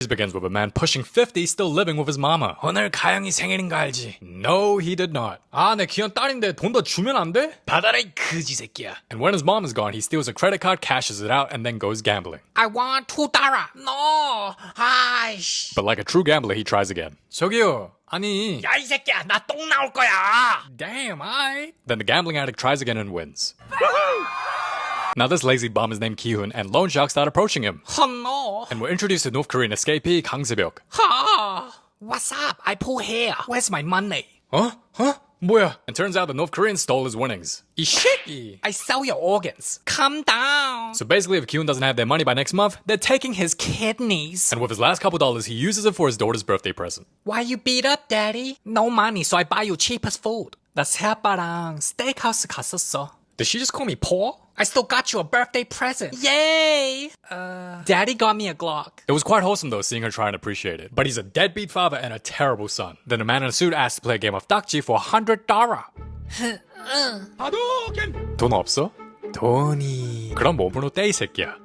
begins with a man pushing 50 still living with his mama. 오늘 가영이 생일인 거 알지? No, he did not. 아, 내 귀여운 딸인데 돈 더 주면 안 돼? 받아라 이 그지 새끼야. And when his mom is gone, he steals a credit card, cashes it out, and then goes gambling. I want $2. No. 아이씨. But like a true gambler, he tries again. 저기요. 아니. 야, 이 새끼야. 나 똥 나올 거야. Damn, I. Then the gambling addict tries again and wins. Now this lazy bum is named Ki-hoon, and loan sharks start approaching him. Oh no. And we're introduced to North Korean escapee Kang Se-byuk. Ha. What's up? I pull hair. Where's my money? Huh? 뭐야? And turns out the North Korean stole his winnings. 이 새끼. I sell your organs. Calm down. So basically, if Ki-hoon doesn't have their money by next month, they're taking his kidneys. And with his last couple dollars, he uses it for his daughter's birthday present. Why you beat up, daddy? No money, so I buy you cheapest food. 나 새아빠랑 스테이크하우스 갔었어. Did she just call me poor? I still got you a birthday present. Yay! Daddy got me a Glock. It was quite wholesome though, seeing her try and appreciate it. But he's a deadbeat father and a terrible son. Then a man in a suit asks to play a game of 딱지 for $100. 돈 없어? 돈이. 그럼 몸으로 떼, 이 새끼야.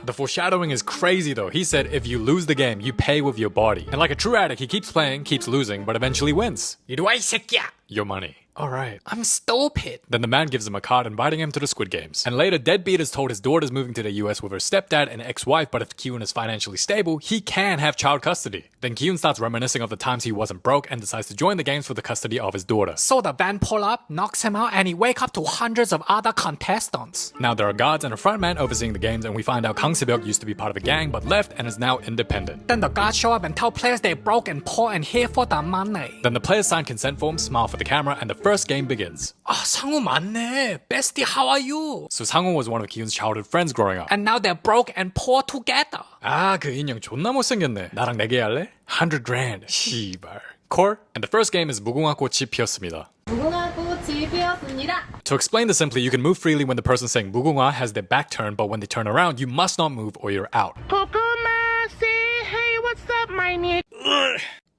The foreshadowing is crazy though. He said if you lose the game, you pay with your body. And like a true addict, he keeps playing, keeps losing, but eventually wins. 이리 와, 이 새끼야. Your money. Alright. I'm stupid. Then the man gives him a card inviting him to the Squid Games. And later, Deadbeat is told his daughter's moving to the US with her stepdad and ex-wife, but if Ki-hoon is financially stable, he can have child custody. Then Ki-hoon starts reminiscing of the times he wasn't broke and decides to join the games for the custody of his daughter. So the van pull up, knocks him out, and he wake up to hundreds of other contestants. Now there are guards and a front man overseeing the games, and we find out Kang Se-byuk used to be part of a gang but left and is now independent. Then the guards show up and tell players they're broke and poor and here for the money. Then the players sign consent forms, smile for the camera, and the first game begins. 아, 상우 맞네. Bestie, how are you? So Sang-woo was one of Ki-hoon's childhood friends growing up. And now they're broke and poor together. 아, 그 인형 존나 못생겼네. 나랑 내기 할래? 100 grand. 씨발. Core. And the first game is 무궁화 꽃이 피었습니다. 무궁화 꽃이 피었습니다. To explain this simply, you can move freely when the person saying 무궁화 has their back turned, but when they turn around, you must not move or you're out. 고구마, say hey, what's up, my nigga?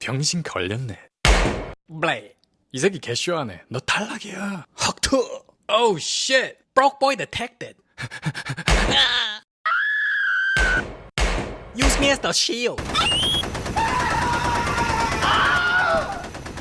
병신 걸렸네. Blay. 이 새끼 개쇼하네. 너 탈락이야. 헉투. Oh shit. Broke boy detected. Use me as the shield.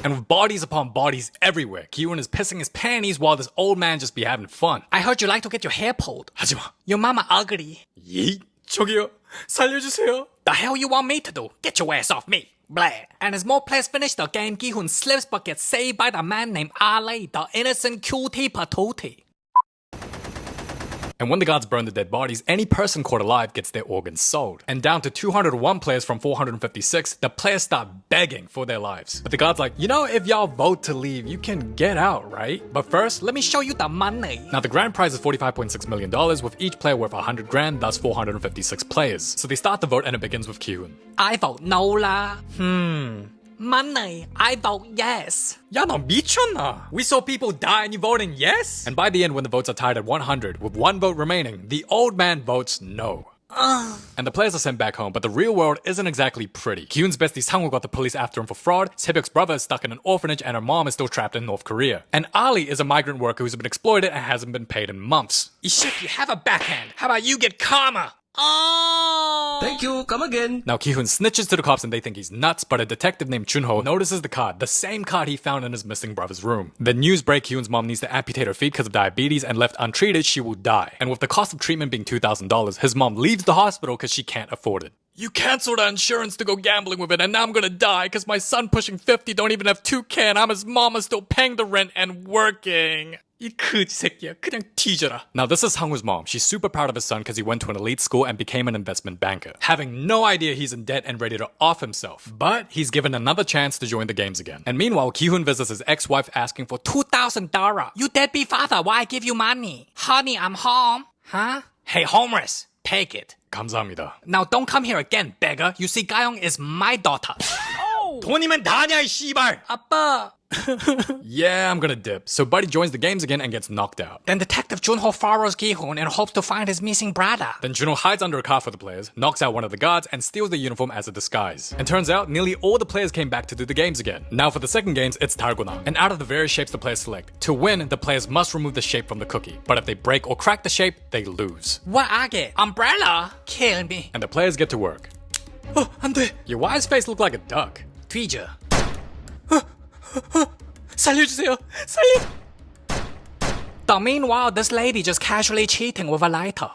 And with bodies upon bodies everywhere, Ki-hoon is pissing his panties while this old man just be having fun. I heard you like to get your hair pulled. 하지마. Your mama ugly. 예? 저기요. 살려주세요. The hell you want me to do? Get your ass off me. Blah. And as more players finish the game, Ki-hoon slips but gets saved by the man named Ali, the innocent cutie patootie. And when the guards burn the dead bodies, any person caught alive gets their organs sold. And down to 201 players from 456, the players start begging for their lives. But the guards like, you know, if y'all vote to leave, you can get out, right? But first, let me show you the money. Now the grand prize is $45.6 million, with each player worth 100 grand, thus 456 players. So they start the vote and it begins with Ki-hoon. I vote no lah. Money. I vote yes. 야, 너 미쳤나? We saw people die and you voting yes? And by the end, when the votes are tied at 100, with one vote remaining, the old man votes no. And the players are sent back home, but the real world isn't exactly pretty. Ki-hoon's bestie Sang-woo got the police after him for fraud, Se-byuk's brother is stuck in an orphanage, and her mom is still trapped in North Korea. And Ali is a migrant worker who's been exploited and hasn't been paid in months. You shit, you have a backhand. How about you get karma? Oh! Thank you, come again. Now Ki-hoon snitches to the cops and they think he's nuts, but a detective named Chun-ho notices the card, the same card he found in his missing brother's room. The news break Ki-hoon's mom needs to amputate her feet because of diabetes, and left untreated, she will die. And with the cost of treatment being $2,000, his mom leaves the hospital because she can't afford it. You canceled our insurance to go gambling with it, and now I'm gonna die because my son pushing 50 don't even have 2K and I'm his mama still paying the rent and working. 이 그지 새끼야, 그냥 뒤져라. Now this is Sang-woo's mom. She's super proud of his son because he went to an elite school and became an investment banker, having no idea he's in debt and ready to off himself. But he's given another chance to join the games again. And meanwhile, Ki-hoon visits his ex-wife asking for $2,000. You deadbeat father, why I give you money? Honey, I'm home. Huh? Hey, homeless, take it. 감사합니다. Now don't come here again, beggar. You see, Gayoung is my daughter. 돈이면 다냐, 이 씨발! 아빠. Yeah, I'm gonna dip. So Buddy joins the games again and gets knocked out. Then Detective Junho follows Ki-hoon and hopes to find his missing brother. Then Junho hides under a car for the players, knocks out one of the guards, and steals the uniform as a disguise. And turns out, nearly all the players came back to do the games again. Now for the second games, it's 달고나. And out of the various shapes the players select, to win, the players must remove the shape from the cookie. But if they break or crack the shape, they lose. What I get? Umbrella? Kill me. And the players get to work. 안 돼. Yeah, why his face look like a duck? 뒤져. 살려주세요. 살려. Meanwhile, this lady just casually cheating with a lighter.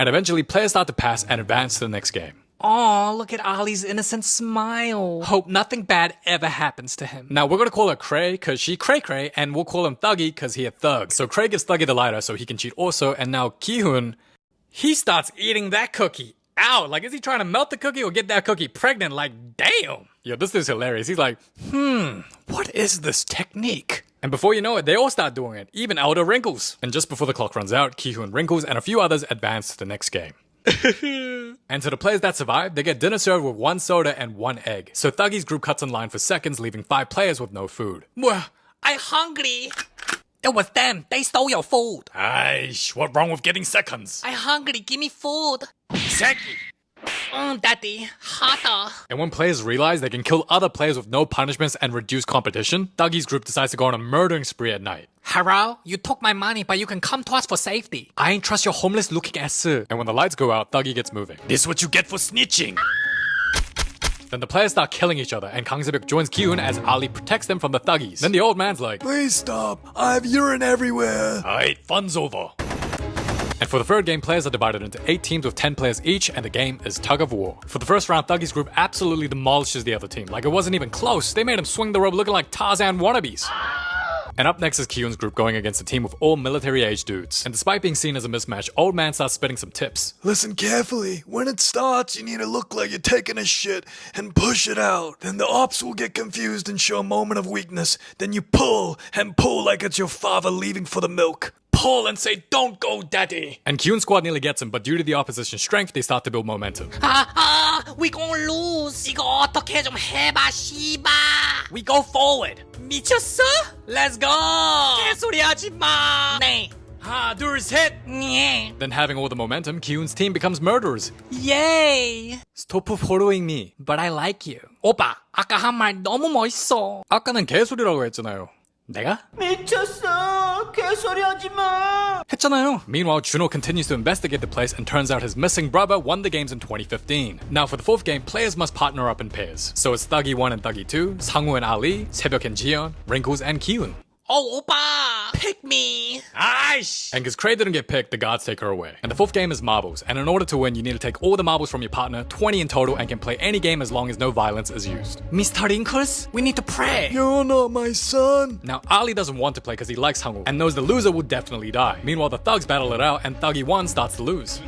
And eventually, players start to pass and advance to the next game. Oh, look at Ollie's innocent smile. Hope nothing bad ever happens to him. Now, we're gonna call her Cray, cause she cray-cray, and we'll call him Thuggy, cause he a thug. So Cray gives Thuggy the lighter so he can cheat also, and now Ki-hoon, he starts eating that cookie. Ow, like is he trying to melt the cookie or get that cookie pregnant? Like, damn. Yo, this is hilarious. He's like, what is this technique? And before you know it, they all start doing it, even Elder Wrinkles. And just before the clock runs out, Ki-hoon, Wrinkles, and a few others advance to the next game. And to the players that survive, they get dinner served with 1 soda and 1 egg. So Thuggy's group cuts in line for seconds, leaving 5 players with no food. I'm hungry. It was them. They stole your food. Aish, what wrong with getting seconds? I'm hungry. Give me food. Seki. Daddy. Hotter. And when players realize they can kill other players with no punishments and reduce competition, Thuggy's group decides to go on a murdering spree at night. Hello? You took my money, but you can come to us for safety. I ain't trust your homeless looking ass. And when the lights go out, Thuggy gets moving. This what you get for snitching. Then the players start killing each other, and Kang Se-byuk joins Ki-hoon as Ali protects them from the Thuggies. Then the old man's like, please stop, I have urine everywhere. Alright, fun's over. And for the third game, players are divided into 8 teams with 10 players each, and the game is tug of war. For the first round, Thuggy's group absolutely demolishes the other team. Like it wasn't even close. They made him swing the rope looking like Tarzan wannabes. And up next is Ki-hoon's group going against a team with all military-age dudes. And despite being seen as a mismatch, Old Man starts spitting some tips. Listen carefully. When it starts, you need to look like you're taking a shit and push it out. Then the ops will get confused and show a moment of weakness. Then you pull and pull like it's your father leaving for the milk. Pull and say, don't go, daddy. And Ki-hoon's squad nearly gets him, but due to the opposition's strength, they start to build momentum. We gon' lose. 이거 어떻게 좀 해봐, 씨바. We go forward. 미쳤어? Let's go. 개소리 하지 마. 네. 하나, 둘, 셋. 네. Then having all the momentum, Ki-hoon's team becomes murderers. Yay. Stop following me. But I like you. 오빠, 아까 한 말 너무 멋있어. 아까는 개소리라고 했잖아요. 내가? 미쳤어. 개소리 하지 마. 했잖아요. Meanwhile, Juno continues to investigate the place and turns out his missing brother won the games in 2015. Now for the 4th game, players must partner up in pairs. So it's Thuggy 1 and Thuggy 2, Sangwoo and Ali, Se-byuk and Jiyeon, Wrinkles and Ki-hoon. Oh, 오빠, pick me. Aish! And because Cray didn't get picked, the guards take her away. And the 4th game is marbles. And in order to win, you need to take all the marbles from your partner, 20 in total, and can play any game as long as no violence is used. Mr. Wrinkles, we need to pray. You're not my son. Now, Ali doesn't want to play because he likes Sangwoo and knows the loser will definitely die. Meanwhile, the thugs battle it out and Thuggy 1 starts to lose.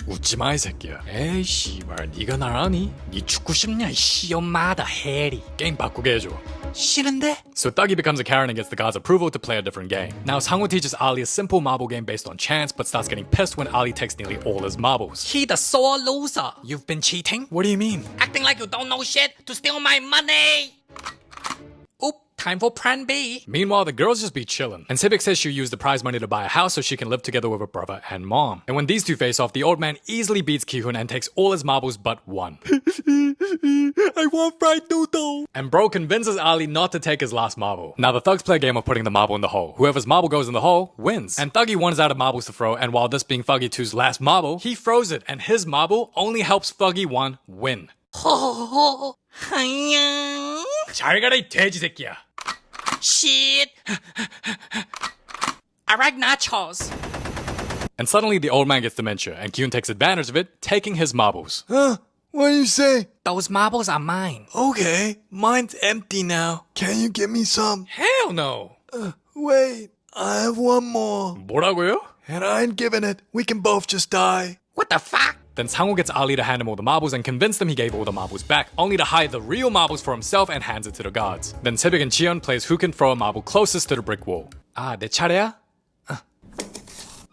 웃지마 이 새끼야. 에이 씨발 니가 날 아니? 니 죽고 싶냐 이씨. Your mother, Harry. 게임 바꾸게 해줘. 싫은데? So Thuggy becomes a Karen and gets the guards' approval to play a different game. Now Sangwoo teaches Ali a simple marble game based on chance, but starts getting pissed when Ali takes nearly all his marbles. He the sore loser. You've been cheating? What do you mean? Acting like you don't know shit to steal my money. Oop, time for plan B. Meanwhile, the girls just be chillin', and Se-byuk says she'll use the prize money to buy a house so she can live together with her brother and mom. And when these two face off, the old man easily beats Ki-hoon and takes all his marbles but 1. I want fried noodle. And bro convinces Ali not to take his last marble. Now the thugs play a game of putting the marble in the hole. Whoever's marble goes in the hole wins. And Thuggy 1 is out of marbles to throw, and while this being Thuggy 2's last marble, he throws it, and his marble only helps Thuggy 1 win. 잘 가라 이 돼지 새끼야. Shit. I like nachos. And suddenly the old man gets dementia, and Ki-hoon takes advantage of it, taking his marbles. What do you say? Those marbles are mine. Okay, mine's empty now. Can you give me some? Hell no! Wait, I have one more. 뭐라고요? And I ain't giving it. We can both just die. What the fuck? Then Sangwoo gets Ali to hand him all the marbles and convince them he gave all the marbles back, only to hide the real marbles for himself and hands it to the guards. Then Se-byuk and Jiyeon plays who can throw a marble closest to the brick wall. 아, 내 차례야?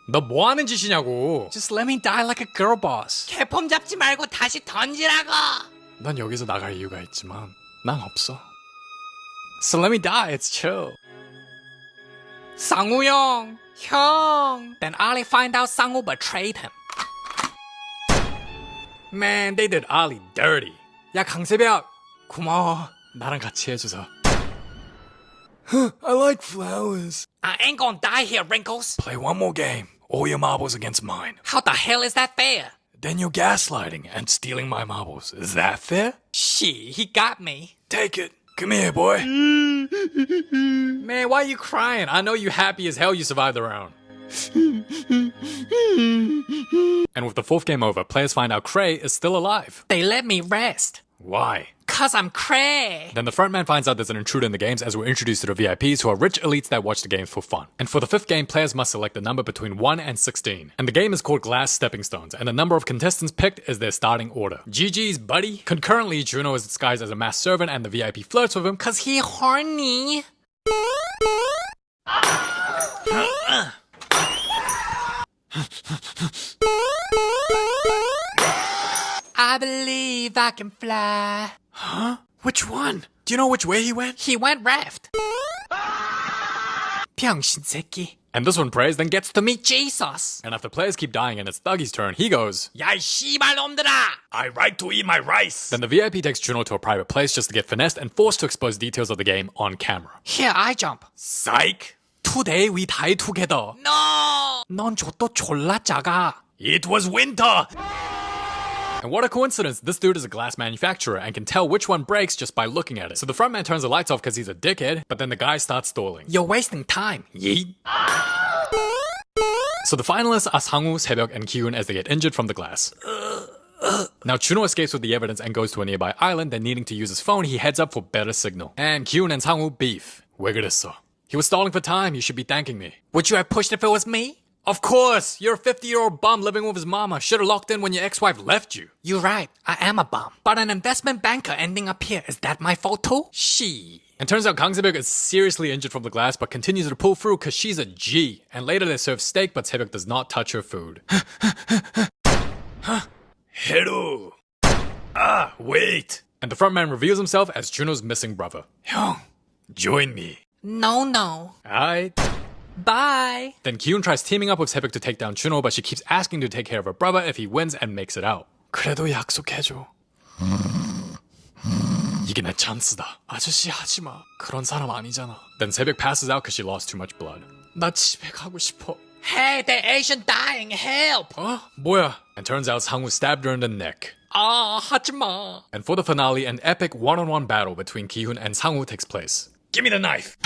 너 뭐 하는 짓이냐고. Just let me die like a girl boss. 개폼 잡지 말고 다시 던지라고. 난 여기서 나갈 이유가 있지만 난 없어. So let me die, it's chill. 상우 형. Then Ali find out Sangwoo betrayed him. Man, they did Ali dirty. 야, 강세벽. 고마워. 나랑 같이 해줘서. I like flowers. I ain't gonna die here, Wrinkles. Play one more game. All your marbles against mine. How the hell is that fair? Then you're gaslighting and stealing my marbles. Is that fair? Shit, he got me. Take it. Come here, boy. Man, why are you crying? I know you happy as hell you survived the round. And with the fourth game over, players find out Cray is still alive. They let me rest. Why? Cause I'm Cray. Then the frontman finds out there's an intruder in the games as we're introduced to the VIPs who are rich elites that watch the games for fun. And for the fifth game, players must select a number between 1 and 16. And the game is called Glass Stepping Stones, and the number of contestants picked is their starting order. GG's, buddy. Concurrently, Juno is disguised as a masked servant and the VIP flirts with him cause He horny. I believe I can fly. Huh? Which one? Do you know which way he went? He went left. 병신 새끼. And this one prays, then gets to meet Jesus. And after players keep dying and it's Thuggy's turn, he goes, 야이 씨발놈들아. I like to eat my rice. Then the VIP takes Juno to a private place just to get finessed and forced to expose details of the game on camera. Here I jump. Psych. Today we die together. No. 넌 저도 졸라 작아. It was winter. And what a coincidence, this dude is a glass manufacturer and can tell which one breaks just by looking at it. So the frontman turns the lights off because he's a dickhead, but then the guy starts stalling. You're wasting time. Yeet. So the finalists are Sangwoo, Saebyuk, and Kyun as they get injured from the glass. Now Juno escapes with the evidence and goes to a nearby island, then needing to use his phone, he heads up for better signal. And Kyun and Sangwoo beef. 왜 그랬어? He was stalling for time, you should be thanking me. Would you have pushed if it was me? Of course! You're a 50-year-old bum living with his mama. Should've locked in when your ex-wife left you. You're right. I am a bum. But an investment banker ending up here, is that my fault too? She. And turns out Kang Saebyuk is seriously injured from the glass but continues to pull through cause she's a G. And later they serve steak but Saebyuk does not touch her food. Hello. Ah, wait. And the frontman reveals himself as Juno's missing brother. 형, join me. No. Aight. Bye. Then Kyun tries teaming up with Saebyuk to take down Juno, but she keeps asking to take care of her brother if he wins and makes it out. 그래도 약속해줘. 이게 내 찬스다. 아저씨 하지마. 그런 사람 아니잖아. Then Saebyuk passes out because she lost too much blood. 나 집에 가고 싶어. Hey, the Asian dying. Help. 어? 뭐야? And turns out Sangwoo stabbed her in the neck. 하지마. And for the finale, an epic one-on-one battle between Ki-hoon and Sangwoo takes place. Give me the knife.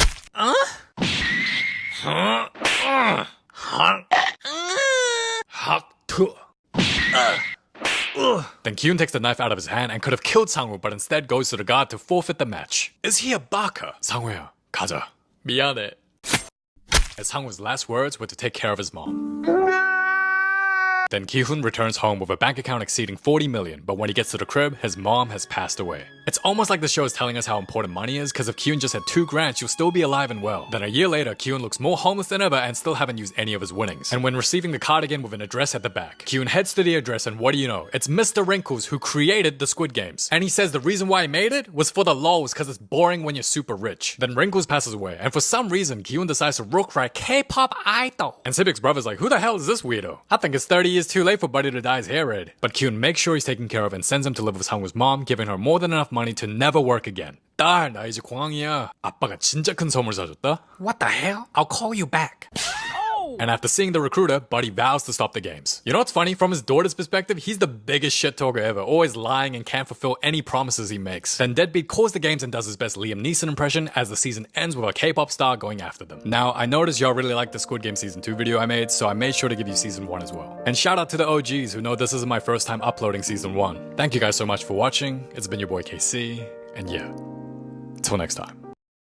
Then Ki-hoon takes the knife out of his hand and could have killed Sangwoo, but instead goes to the god to forfeit the match. Is he a baka? 상우야, 가자. 미안해. As Sangwoo's last words were to take care of his mom. Then Ki-hoon returns home with a bank account exceeding 40 million, but when he gets to the crib, his mom has passed away. It's almost like the show is telling us how important money is, because if Ki-hoon just had 2 grand, she'll still be alive and well. Then a year later, Ki-hoon looks more homeless than ever and still haven't used any of his winnings. And when receiving the card again with an address at the back, Ki-hoon heads to the address and what do you know? It's Mr. Wrinkles who created the Squid Games. And he says the reason why he made it was for the lols, because it's boring when you're super rich. Then Wrinkles passes away, and for some reason, Ki-hoon decides to rook write K-pop idol. And Saebyuk's brother's like, who the hell is this weirdo? I think it's 30 years too late for Buddy to dye his hair red. But Kyun makes sure he's taken care of and sends him to live with Sangwoo's mom, giving her more than enough money to never work again. 딸, 나 이제 공항이야. 아빠가 진짜 큰 선물 사줬다. What the hell? I'll call you back. And after seeing the recruiter, Buddy vows to stop the games. You know what's funny? From his daughter's perspective, he's the biggest shit talker ever, always lying and can't fulfill any promises he makes. Then Deadbeat calls the games and does his best Liam Neeson impression as the season ends with a K-pop star going after them. Now, I noticed y'all really liked the Squid Game Season 2 video I made, so I made sure to give you Season 1 as well. And shout out to the OGs who know this isn't my first time uploading Season 1. Thank you guys so much for watching. It's been your boy KC, and yeah, till next time.